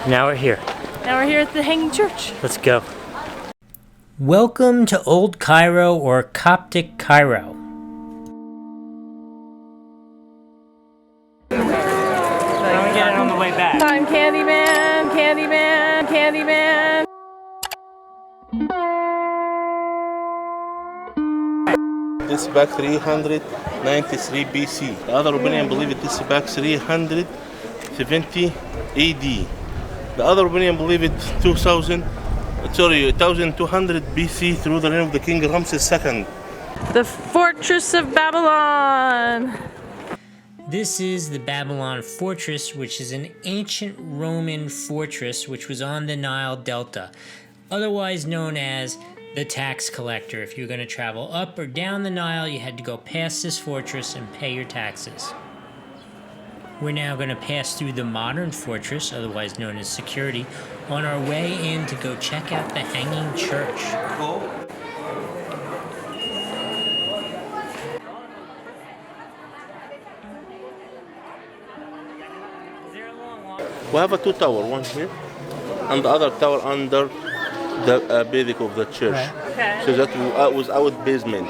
Now we're here. Now we're here at the Hanging Church. Let's go. Welcome to Old Cairo, or Coptic Cairo. Now we get it on the way back. I'm Candyman, Candyman, Candyman. This is back 393 BC. The other opinion believe it this is back 370 AD. The other opinion believe it 1200 BC through the reign of the king Ramses II. The Fortress of Babylon. This is the Babylon Fortress, which is an ancient Roman fortress which was on the Nile Delta, otherwise known as the tax collector. If you were going to travel up or down the Nile, you had to go past this fortress and pay your taxes. We're now going to pass through the modern fortress, otherwise known as security, on our way in to go check out the Hanging Church. We have a two tower, one here, and the other tower under the basic of the church. Right. Okay. So that was our basement.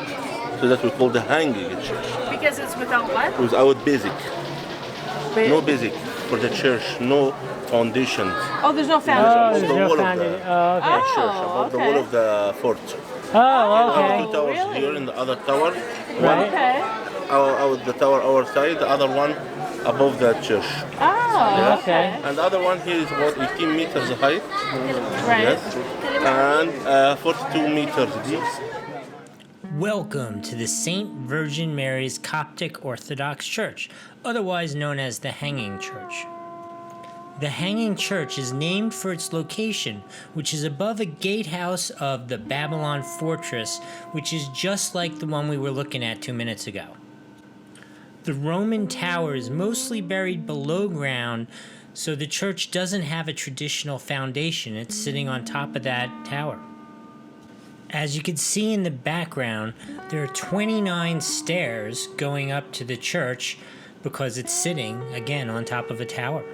So that we call the Hanging Church. Because it's without what? Without basic. No basic for the church, no foundation. Oh, there's no Oh, foundation. there's no foundation. Oh, okay. Church, above the wall of the fort. Oh, Two okay. towers really? here in the other tower. Right. Okay. The tower our side, the other one above the church. Oh, Okay. And the other one here is about 18 meters height. Right. Yes. And 42 meters deep. Welcome to the St. Virgin Mary's Coptic Orthodox Church, otherwise known as the Hanging Church. The Hanging Church is named for its location, which is above a gatehouse of the Babylon Fortress, which is just like the one we were looking at 2 minutes ago. The Roman tower is mostly buried below ground, so the church doesn't have a traditional foundation. It's sitting on top of that tower. As you can see in the background, there are 29 stairs going up to the church because it's sitting, again, on top of a tower.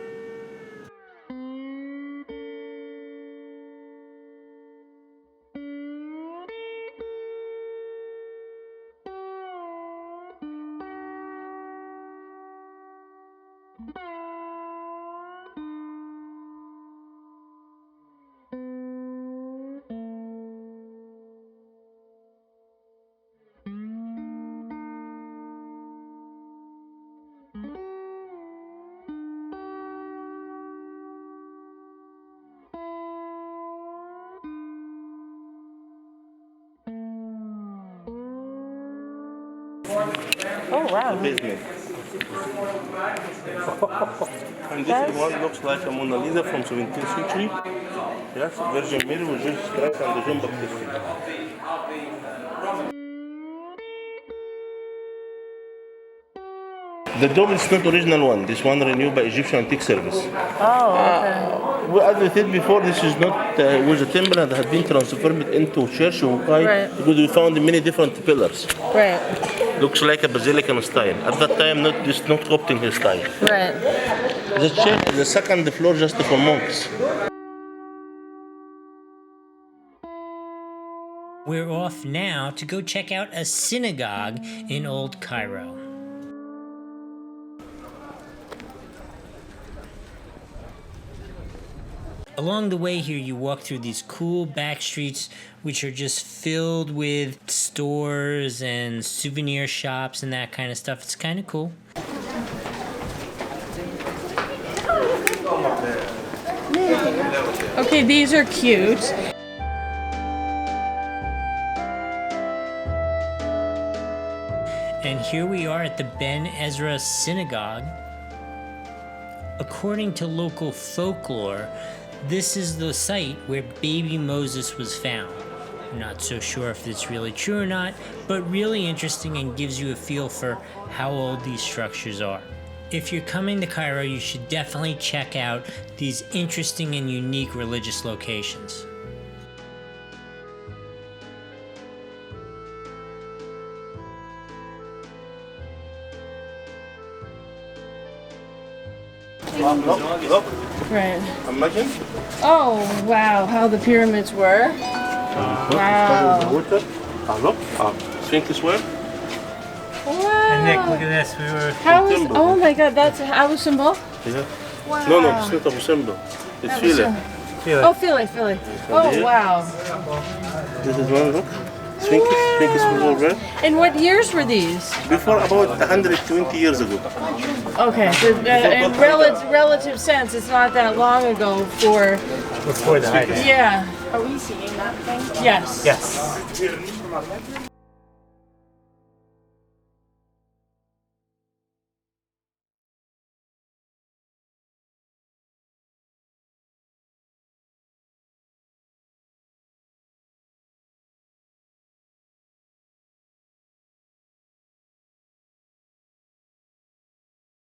Oh, wow. Basement. And this one looks like a Mona Lisa from 17th century. Yes, Virgin Mary with Jesus Christ and the John Baptist. The dome is not original one. This one renewed by Egyptian Antique Service. Oh, okay. Well, as I said before, this is not was a temple that had been transformed into church. Right. Because we found many different pillars. Right. Looks like a basilican style. At that time, not Coptic style. Right. The church, the second floor, just for monks. We're off now to go check out a synagogue in Old Cairo. Along the way here, you walk through these cool back streets, which are just filled with stores and souvenir shops and that kind of stuff. It's kind of cool. Okay, these are cute. And here we are at the Ben Ezra Synagogue. According to local folklore, this is the site where baby Moses was found. I'm not so sure if it's really true or not, but really interesting and gives you a feel for how old these structures are. If you're coming to Cairo, you should definitely check out these interesting and unique religious locations. Look, Right. Imagine. Oh, wow. How the pyramids were. Wow. Water. Look. Sphinx well. Wow. And Nick, look at this. We were. How is, oh my God, that's Abu Simbel? Yeah. Wow. No, it's not Abu Simbel. It's Abu Fila. Simbel. Oh, Philly. Oh, Yeah. wow. This is one, look. Sphinx was all red. And what years were these? Before about 120 years ago. Okay, so, in relative sense, it's not that long ago for, Before the height. yeah. Are we seeing that thing? Yes. Yes.